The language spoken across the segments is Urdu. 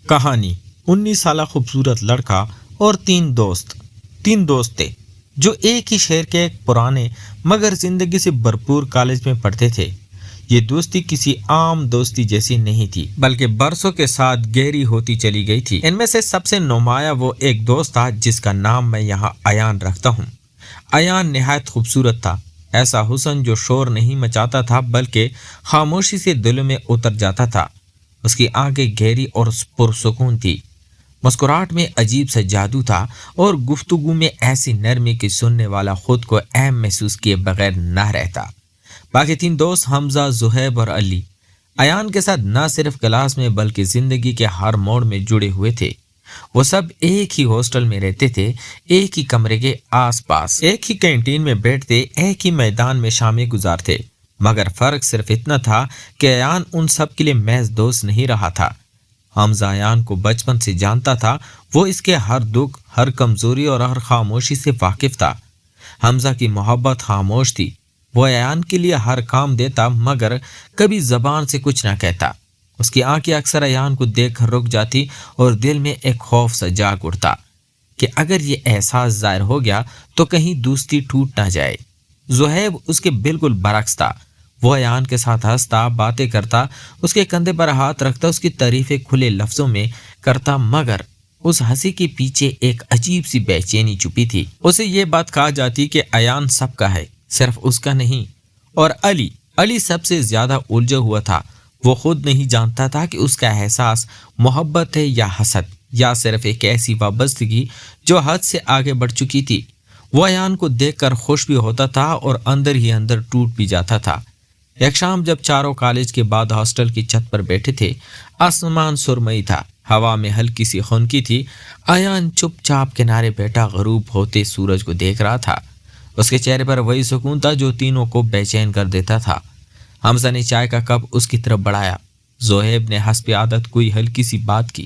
کہانی 19 سالہ خوبصورت لڑکا اور تین دوست تھے جو ایک ہی شہر کے ایک پرانے مگر زندگی سے بھرپور کالج میں پڑھتے تھے۔ یہ دوستی کسی عام دوستی جیسی نہیں تھی بلکہ برسوں کے ساتھ گہری ہوتی چلی گئی تھی۔ ان میں سے سب سے نمایاں وہ ایک دوست تھا جس کا نام میں یہاں ایان رکھتا ہوں۔ ایان نہایت خوبصورت تھا، ایسا حسن جو شور نہیں مچاتا تھا بلکہ خاموشی سے دل میں اتر جاتا تھا۔ اس کی آنکھیں گہری اور پرسکون تھی، مسکراہٹ میں عجیب سا جادو تھا اور گفتگو میں ایسی نرمی کہ سننے والا خود کو اہم محسوس کیے بغیر نہ رہتا۔ باقی تین دوست حمزہ، زہیب اور علی ایان کے ساتھ نہ صرف کلاس میں بلکہ زندگی کے ہر موڑ میں جڑے ہوئے تھے۔ وہ سب ایک ہی ہاسٹل میں رہتے تھے، ایک ہی کمرے کے آس پاس، ایک ہی کینٹین میں بیٹھتے، ایک ہی میدان میں شامیں گزارتے، مگر فرق صرف اتنا تھا کہ ایان ان سب کے لیے محض دوست نہیں رہا تھا۔ حمزہ ایان کو بچپن سے جانتا تھا، وہ اس کے ہر دکھ، ہر کمزوری اور ہر خاموشی سے واقف تھا۔ حمزہ کی محبت خاموش تھی، وہ ایان کے لیے ہر کام دیتا مگر کبھی زبان سے کچھ نہ کہتا۔ اس کی آنکھیں اکثر ایان کو دیکھ کر رک جاتی اور دل میں ایک خوف سا جاگ اٹھتا کہ اگر یہ احساس ظاہر ہو گیا تو کہیں دوستی ٹوٹ نہ جائے۔ زہیب اس کے بالکل برعکس تھا، وہ ایان کے ساتھ ہنستا، باتیں کرتا، اس کے کندھے پر ہاتھ رکھتا، اس کی تعریفیں کھلے لفظوں میں کرتا، مگر اس ہنسی کے پیچھے ایک عجیب سی بے چینی چھپی تھی۔ اسے یہ بات کہا جاتی کہ ایان سب کا ہے، صرف اس کا نہیں۔ اور علی سب سے زیادہ الجھا ہوا تھا، وہ خود نہیں جانتا تھا کہ اس کا احساس محبت ہے یا حسد، یا صرف ایک ایسی وابستگی جو حد سے آگے بڑھ چکی تھی۔ وہ ایان کو دیکھ کر خوش بھی ہوتا تھا اور اندر ہی اندر ٹوٹ بھی جاتا تھا۔ ایک شام جب چاروں کالج کے بعد ہاسٹل کی چھت پر بیٹھے تھے، آسمان سرمئی تھا، ہوا میں ہلکی سی خنکی تھی۔ ایان چپ چاپ کنارے بیٹھا غروب ہوتے سورج کو دیکھ رہا تھا۔ اس کے چہرے پر وہی سکون تھا جو تینوں کو بے چین کر دیتا تھا۔ حمزہ نے چائے کا کپ اس کی طرف بڑھایا، زہیب نے حسب عادت کوئی ہلکی سی بات کی،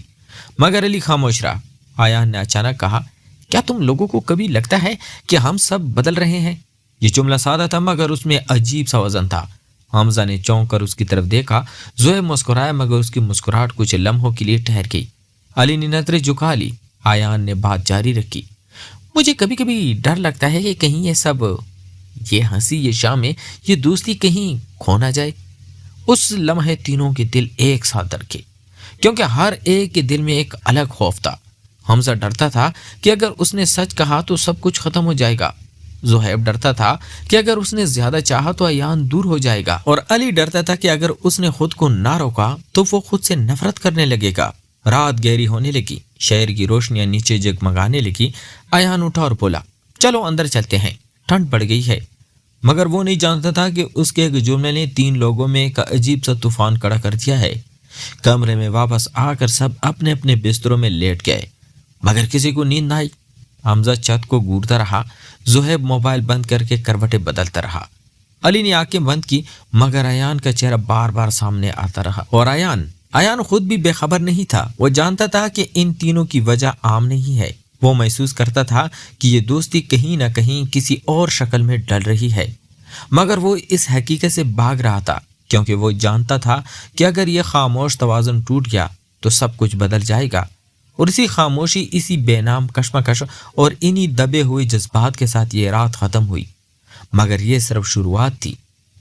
مگر علی خاموش رہا۔ ایان نے اچانک کہا، کیا تم لوگوں کو کبھی لگتا ہے کہ ہم سب بدل رہے ہیں؟ یہ جملہ سادہ تھا مگر اس میں عجیب سا وزن تھا۔ حمزہ نے چونک کر اس کی طرف دیکھا، زہیب مسکرایا مگر اس کی مسکراہٹ کچھ لمحوں کے لیے ٹھہر گئی۔ علی نے نظریں جھکا لی۔ ایان نے بات جاری رکھی، مجھے کبھی کبھی ڈر لگتا ہے کہ کہیں یہ ہنسی، یہ شامیں، یہ دوستی کہیں کھو نہ جائے۔ اس لمحے تینوں کے دل ایک ساتھ دھڑکے، کیونکہ ہر ایک کے دل میں ایک الگ خوف تھا۔ حمزہ ڈرتا تھا کہ اگر اس نے سچ کہا تو سب کچھ ختم ہو جائے گا، زہیب ڈرتا تھا کہ اگر اس نے زیادہ چاہا تو ایان دور ہو جائے گا، اور علی ڈرتا تھا کہ اگر اس نے خود کو نہ روکا تو وہ خود سے نفرت کرنے لگے گا۔ رات گہری ہونے لگی، شہر کی روشنیاں نیچے جگمگانے لگی۔ ایان اٹھا اور بولا، چلو اندر چلتے ہیں، ٹھنڈ پڑ گئی ہے۔ مگر وہ نہیں جانتا تھا کہ اس کے ایک جملے نے تین لوگوں میں ایک عجیب سا طوفان کھڑا کر دیا ہے۔ کمرے میں واپس آ کر سب اپنے اپنے بستروں میں لیٹ گئے، مگر کسی کو نیند نہ آئی۔ حمزہ چھت کو گھورتا رہا، زہیب موبائل بند کر کے کروٹیں بدلتا رہا۔ علی نے آنکھیں بند کی مگر ایان کا چہرہ بار بار سامنے آتا رہا، اور ایان خود بھی بے خبر نہیں تھا۔ وہ جانتا تھا کہ ان تینوں کی وجہ عام نہیں ہے، وہ محسوس کرتا تھا کہ یہ دوستی کہیں نہ کہیں کسی اور شکل میں ڈل رہی ہے، مگر وہ اس حقیقت سے بھاگ رہا تھا کیونکہ وہ جانتا تھا کہ اگر یہ خاموش توازن ٹوٹ گیا تو سب کچھ بدل جائے گا۔ اور اسی خاموشی، اسی بے نام کشمکش اور انہی دبے ہوئے جذبات کے ساتھ یہ رات ختم ہوئی، مگر یہ صرف شروعات تھی،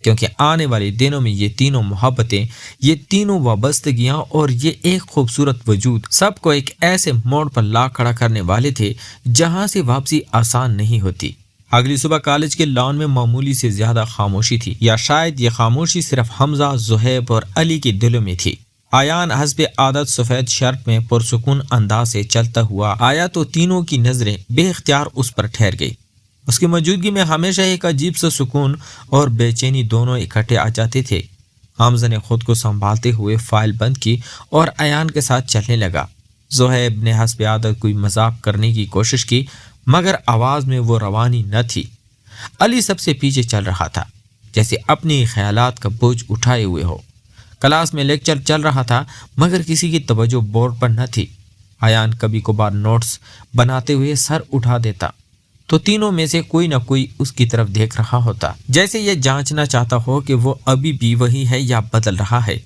کیونکہ آنے والے دنوں میں یہ تینوں محبتیں، یہ تینوں وابستگیاں اور یہ ایک خوبصورت وجود سب کو ایک ایسے موڑ پر لا کھڑا کرنے والے تھے جہاں سے واپسی آسان نہیں ہوتی۔ اگلی صبح کالج کے لان میں معمولی سے زیادہ خاموشی تھی، یا شاید یہ خاموشی صرف حمزہ، زہیب اور علی کے دلوں میں تھی۔ ایان حسب عادت سفید شرٹ میں پرسکون انداز سے چلتا ہوا آیا تو تینوں کی نظریں بے اختیار اس پر ٹھہر گئی۔ اس کی موجودگی میں ہمیشہ ایک عجیب سا سکون اور بے چینی دونوں اکٹھے آ جاتے تھے۔ حمزہ نے خود کو سنبھالتے ہوئے فائل بند کی اور ایان کے ساتھ چلنے لگا۔ زہیب نے حسب عادت کوئی مذاق کرنے کی کوشش کی مگر آواز میں وہ روانی نہ تھی۔ علی سب سے پیچھے چل رہا تھا، جیسے اپنی خیالات کا بوجھ اٹھائے ہوئے ہو۔ کلاس میں لیکچر چل رہا تھا مگر کسی کی توجہ بورڈ پر نہ تھی۔ ایان کبھی کبھار نوٹس بناتے ہوئے سر اٹھا دیتا تو تینوں میں سے کوئی نہ کوئی اس کی طرف دیکھ رہا ہوتا، جیسے یہ جانچنا چاہتا ہو کہ وہ ابھی بھی وہی ہے یا بدل رہا ہے۔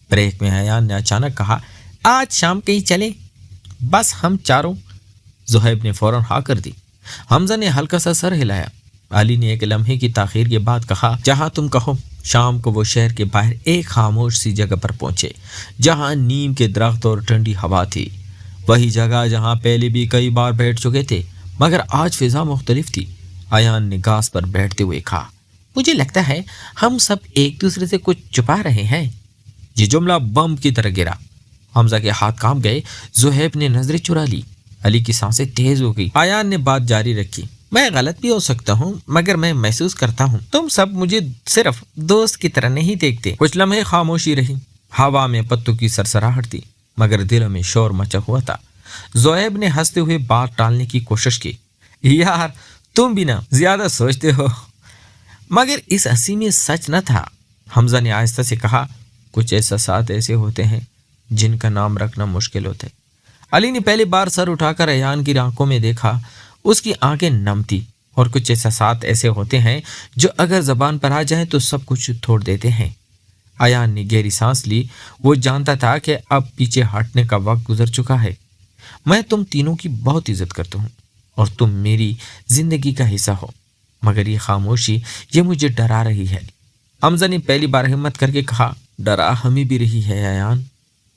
بریک میں ایان نے اچانک کہا، آج شام کہیں چلے؟ بس ہم چاروں؟ زہیب نے فوراً ہاں کر دی۔ حمزہ نے ہلکا سا سر ہلایا۔ علی نے ایک لمحے کی تاخیر کے بعد کہا، جہاں تم کہو۔ شام کو وہ شہر کے باہر ایک خاموش سی جگہ پر پہنچے جہاں نیم کے درخت اور ٹھنڈی ہوا تھی۔ وہی جگہ جہاں پہلے بھی کئی بار بیٹھ چکے تھے، مگر آج فضا مختلف تھی۔ ایان نے گھاس پر بیٹھتے ہوئے کہا، مجھے لگتا ہے ہم سب ایک دوسرے سے کچھ چھپا رہے ہیں۔ یہ جملہ بم کی طرح گرا۔ حمزہ کے ہاتھ کانپ گئے۔ زہیب نے نظریں چرا لی۔ علی کی سانسیں تیز ہو گئی۔ ایان نے بات جاری رکھی، میں غلط بھی ہو سکتا ہوں، مگر میں محسوس کرتا ہوں تم سب مجھے صرف دوست کی طرح نہیں دیکھتے۔ کچھ لمحے خاموشی رہی۔ ہوا میں پتوں کی سرسراہٹ تھی، مگر دلوں میں شور مچا ہوا تھا۔ زہیب نے ہنستے ہوئے بات ٹالنے کی کوشش کی، یار تم بھی نا زیادہ سوچتے ہو۔ مگر اس ہنسی میں سچ نہ تھا۔ حمزہ نے آہستہ سے کہا، کچھ احساسات ایسے ہوتے ہیں جن کا نام رکھنا مشکل ہوتا ہے۔ علی نے پہلی بار سر اٹھا کر ایان کی آنکھوں میں دیکھا۔ اس کی آنکھیں نم تھی، اور کچھ احساسات ایسے ہوتے ہیں جو اگر زبان پر آ جائیں تو سب کچھ چھوڑ دیتے ہیں۔ ایان نے گہری سانس لی۔ وہ جانتا تھا کہ اب پیچھے ہٹنے کا وقت گزر چکا ہے۔ میں تم تینوں کی بہت عزت کرتا ہوں اور تم میری زندگی کا حصہ ہو، مگر یہ خاموشی یہ مجھے ڈرا رہی ہے۔ حمزہ نے پہلی بار ہمت کر کے کہا، ڈرا ہمیں بھی رہی ہے ایان۔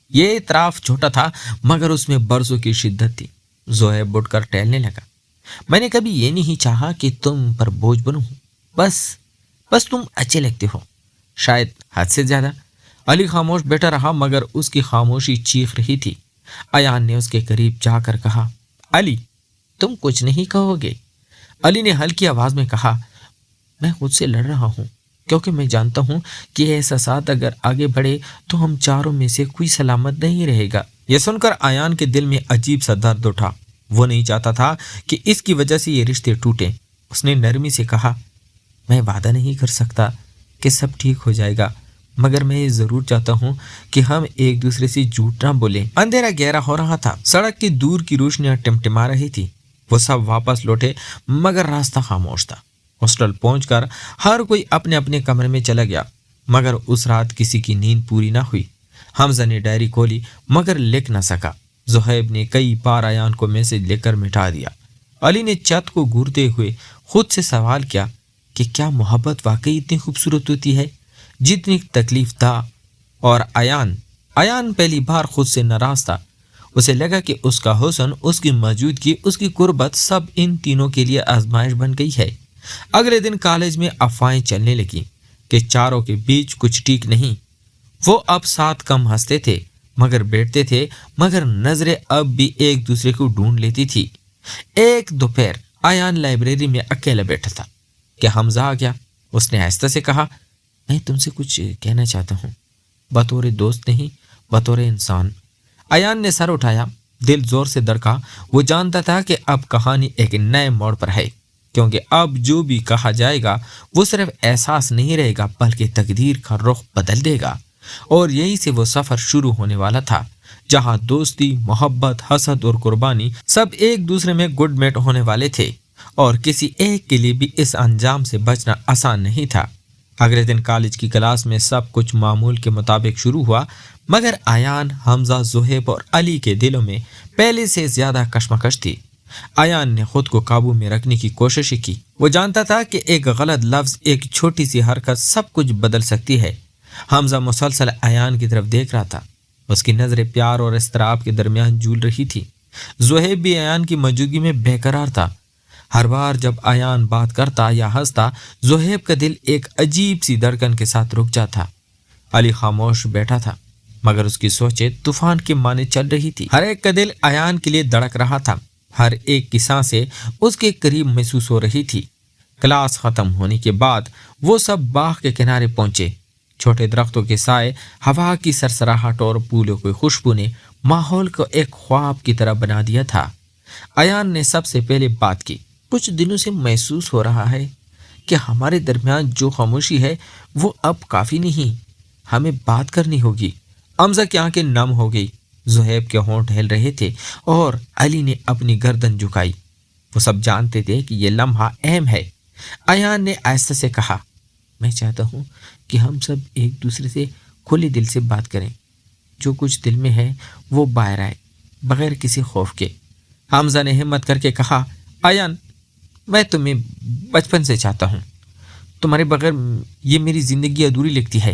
یہ اعتراف چھوٹا تھا، مگر اس میں برسوں کی شدت تھی۔ زہیب اٹھ کر ٹہلنے لگا۔ میں نے کبھی یہ نہیں چاہا کہ تم پر بوجھ بنوں، بس تم اچھے لگتے ہو، شاید حد سے زیادہ۔ علی خاموش بیٹھا رہا، مگر اس کی خاموشی چیخ رہی تھی۔ ایان نے اس کے قریب جا کر کہا، علی تم کچھ نہیں کہو گے؟ علی نے ہلکی آواز میں کہا، میں خود سے لڑ رہا ہوں، کیونکہ میں جانتا ہوں کہ یہ احساسات اگر آگے بڑھے تو ہم چاروں میں سے کوئی سلامت نہیں رہے گا۔ یہ سن کر ایان کے دل میں عجیب سا درد اٹھا۔ وہ نہیں چاہتا تھا کہ اس کی وجہ سے یہ رشتے ٹوٹیں۔ اس نے نرمی سے کہا، میں وعدہ نہیں کر سکتا کہ سب ٹھیک ہو جائے گا، مگر میں یہ ضرور چاہتا ہوں کہ ہم ایک دوسرے سے جھوٹ نہ بولیں۔ اندھیرا گہرا ہو رہا تھا، سڑک کی دور کی روشنیاں ٹمٹما رہی تھی۔ وہ سب واپس لوٹے، مگر راستہ خاموش تھا۔ ہاسٹل پہنچ کر ہر کوئی اپنے اپنے کمرے میں چلا گیا، مگر اس رات کسی کی نیند پوری نہ ہوئی۔ حمزہ نے ڈائری کھولی، مگر لکھ نہ سکا۔ زہیب نے کئی بار ایان کو میسج لکھ کر مٹا دیا۔ علی نے چھت کو گھورتے ہوئے خود سے سوال کیا کہ کیا محبت واقعی اتنی خوبصورت ہوتی ہے جتنی تکلیف دہ؟ اور ایان پہلی بار خود سے ناراض تھا۔ اسے لگا کہ اس کا حسن، اس کی موجودگی، اس کی قربت سب ان تینوں کے لیے آزمائش بن گئی ہے۔ اگلے دن کالج میں افواہیں چلنے لگیں کہ چاروں کے بیچ کچھ ٹھیک نہیں۔ وہ اب ساتھ کم ہنستے تھے، مگر بیٹھتے تھے، مگر نظریں اب بھی ایک دوسرے کو ڈھونڈ لیتی تھی۔ ایک دوپہر ایان لائبریری میں اکیلا بیٹھا تھا کہ حمزہ آ گیا۔ اس نے آہستہ سے کہا، میں تم سے کچھ کہنا چاہتا ہوں، بطور دوست نہیں، بطور انسان۔ ایان نے سر اٹھایا، دل زور سے دھڑکا۔ وہ جانتا تھا کہ اب کہانی ایک نئے موڑ پر ہے، کیونکہ اب جو بھی کہا جائے گا وہ صرف احساس نہیں رہے گا، بلکہ تقدیر کا رخ بدل دے گا۔ اور یہی سے وہ سفر شروع ہونے والا تھا، جہاں دوستی، محبت، حسد اور قربانی سب ایک دوسرے میں گڈ میٹ ہونے والے تھے، اور کسی ایک کے لیے بھی اس انجام سے بچنا آسان نہیں تھا۔ اگلے دن کالج کی کلاس میں سب کچھ معمول کے مطابق شروع ہوا، مگر ایان، حمزہ، زہیب اور علی کے دلوں میں پہلے سے زیادہ کشمکش تھی۔ ایان نے خود کو قابو میں رکھنے کی کوشش کی۔ وہ جانتا تھا کہ ایک غلط لفظ، ایک چھوٹی سی حرکت سب کچھ بدل سکتی ہے۔ حمزہ مسلسل ایان کی طرف دیکھ رہا تھا، اس کی نظریں پیار اور اضطراب کے درمیان جھول رہی تھی۔ زہیب بھی ایان کی موجودگی میں بے قرار تھا۔ ہر بار جب ایان بات کرتا یا ہنستا، زہیب کا دل ایک عجیب سی دھڑکن کے ساتھ رک جاتا تھا۔ علی خاموش بیٹھا تھا، مگر اس کی سوچیں طوفان کے معنی چل رہی تھی۔ ہر ایک کا دل ایان کے لیے دھڑک رہا تھا، ہر ایک کی سانسیں اس کے قریب محسوس ہو رہی تھی۔ کلاس ختم ہونے کے بعد وہ سب باغ کے کنارے پہنچے۔ چھوٹے درختوں کے سائے، ہوا کی سرسراہٹ اور پھولوں کی خوشبو نے ماحول کو ایک خواب کی طرح بنا دیا تھا۔ ایان نے سب سے پہلے بات کی، کچھ دنوں سے محسوس ہو رہا ہے کہ ہمارے درمیان جو خاموشی ہے وہ اب کافی نہیں، ہمیں بات کرنی ہوگی۔ حمزہ کی آنکھیں نم ہو گئی، زہیب کے ہونٹ ہل رہے تھے، اور علی نے اپنی گردن جھکائی۔ وہ سب جانتے تھے کہ یہ لمحہ اہم ہے۔ ایان نے آہستہ سے کہا، میں چاہتا ہوں کہ ہم سب ایک دوسرے سے کھلے دل سے بات کریں۔ جو کچھ دل میں ہے وہ باہر آئے بغیر کسی خوف کے۔ حمزہ نے ہمت کر کے کہا، ایان، میں تمہیں بچپن سے چاہتا ہوں، تمہارے بغیر یہ میری زندگی ادھوری لگتی ہے۔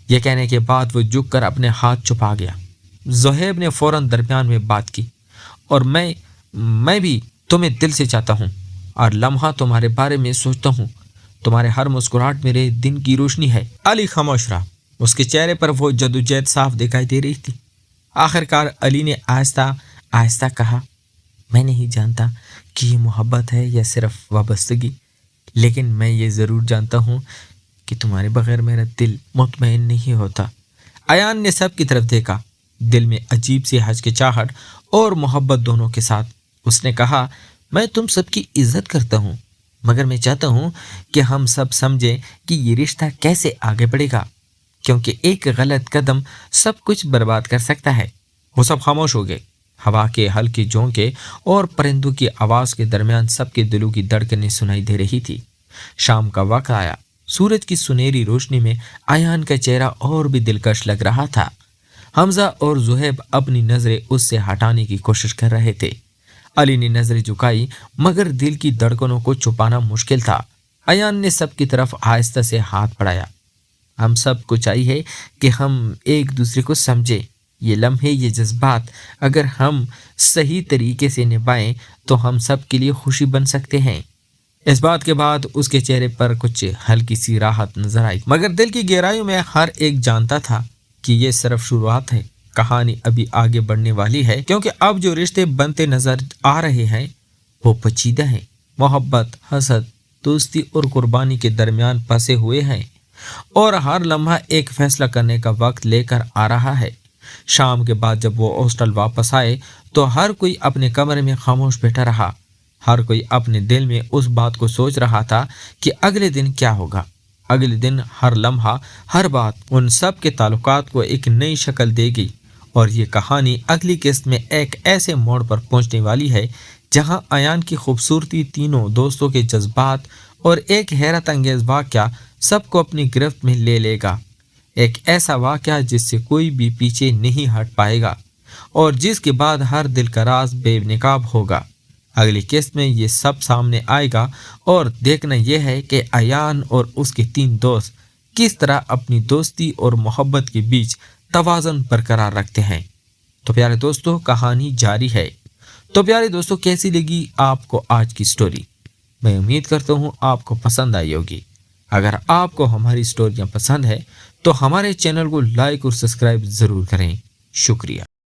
یہ کہنے کے بعد وہ جھک کر اپنے ہاتھ چھپا گیا۔ زہیب نے فوراً درمیان میں بات کی، اور میں بھی تمہیں دل سے چاہتا ہوں، اور لمحہ تمہارے بارے میں سوچتا ہوں، تمہارے ہر مسکراہٹ میرے دن کی روشنی ہے۔ علی خاموش رہا، اس کے چہرے پر وہ جدوجہد صاف دکھائی دے رہی تھی۔ آخر کار علی نے آہستہ آہستہ کہا، میں نہیں جانتا کہ یہ محبت ہے یا صرف وابستگی، لیکن میں یہ ضرور جانتا ہوں کہ تمہارے بغیر میرا دل مطمئن نہیں ہوتا۔ ایان نے سب کی طرف دیکھا، دل میں عجیب سی ہچکچاہٹ اور محبت دونوں کے ساتھ۔ اس نے کہا، میں تم سب کی عزت کرتا ہوں، مگر میں چاہتا ہوں کہ ہم سب سمجھیں کہ یہ رشتہ کیسے آگے بڑھے گا، کیونکہ ایک غلط قدم سب کچھ برباد کر سکتا ہے۔ وہ سب خاموش ہو گئے۔ ہوا کے ہلکے جھونکے اور پرندوں کی آواز کے درمیان سب کے دلوں کی دھڑکنیں سنائی دے رہی تھی۔ شام کا وقت آیا۔ سورج کی سنہری روشنی میں ایان کا چہرہ اور بھی دلکش لگ رہا تھا۔ حمزہ اور زہیب اپنی نظریں اس سے ہٹانے کی کوشش کر رہے تھے۔ علی نے نظریں جھکائی، مگر دل کی دھڑکنوں کو چھپانا مشکل تھا۔ ایان نے سب کی طرف آہستہ سے ہاتھ بڑھایا۔ ہم سب کو چاہیے کہ ہم ایک دوسرے کو سمجھیں۔ یہ لمحے، یہ جذبات اگر ہم صحیح طریقے سے نبھائیں تو ہم سب کے لیے خوشی بن سکتے ہیں۔ اس بات کے بعد اس کے چہرے پر کچھ ہلکی سی راحت نظر آئی، مگر دل کی گہرائیوں میں ہر ایک جانتا تھا کہ یہ صرف شروعات ہے، کہانی ابھی آگے بڑھنے والی ہے، کیونکہ اب جو رشتے بنتے نظر آ رہے ہیں وہ پیچیدہ ہیں، محبت، حسد، دوستی اور قربانی کے درمیان پھنسے ہوئے ہیں، اور ہر لمحہ ایک فیصلہ کرنے کا وقت لے کر آ رہا ہے۔ شام کے بعد جب وہ ہاسٹل واپس آئے تو ہر کوئی اپنے کمرے میں خاموش بیٹھا رہا۔ ہر کوئی اپنے دل میں اس بات کو سوچ رہا تھا کہ اگلے دن کیا ہوگا۔ اگلے دن ہر لمحہ، ہر بات ان سب کے تعلقات کو ایک نئی شکل دے گی، اور یہ کہانی اگلی قسط میں ایک ایسے موڑ پر پہنچنے والی ہے جہاں ایان کی خوبصورتی، تینوں دوستوں کے جذبات اور ایک حیرت انگیز واقعہ سب کو اپنی گرفت میں لے لے گا۔ ایک ایسا واقعہ جس سے کوئی بھی پیچھے نہیں ہٹ پائے گا، اور جس کے بعد ہر دل کا راز بے نقاب ہوگا۔ اگلی قسط میں یہ سب سامنے آئے گا، اور دیکھنا یہ ہے کہ ایان اور اس کے 3 دوست کس طرح اپنی دوستی اور محبت کے بیچ توازن برقرار رکھتے ہیں۔ تو پیارے دوستو، کہانی جاری ہے۔ تو پیارے دوستو، کیسی لگی آپ کو آج کی سٹوری؟ میں امید کرتا ہوں آپ کو پسند آئی ہوگی۔ اگر آپ کو ہماری سٹوریاں پسند ہے تو ہمارے چینل کو لائک اور سبسکرائب ضرور کریں۔ شکریہ۔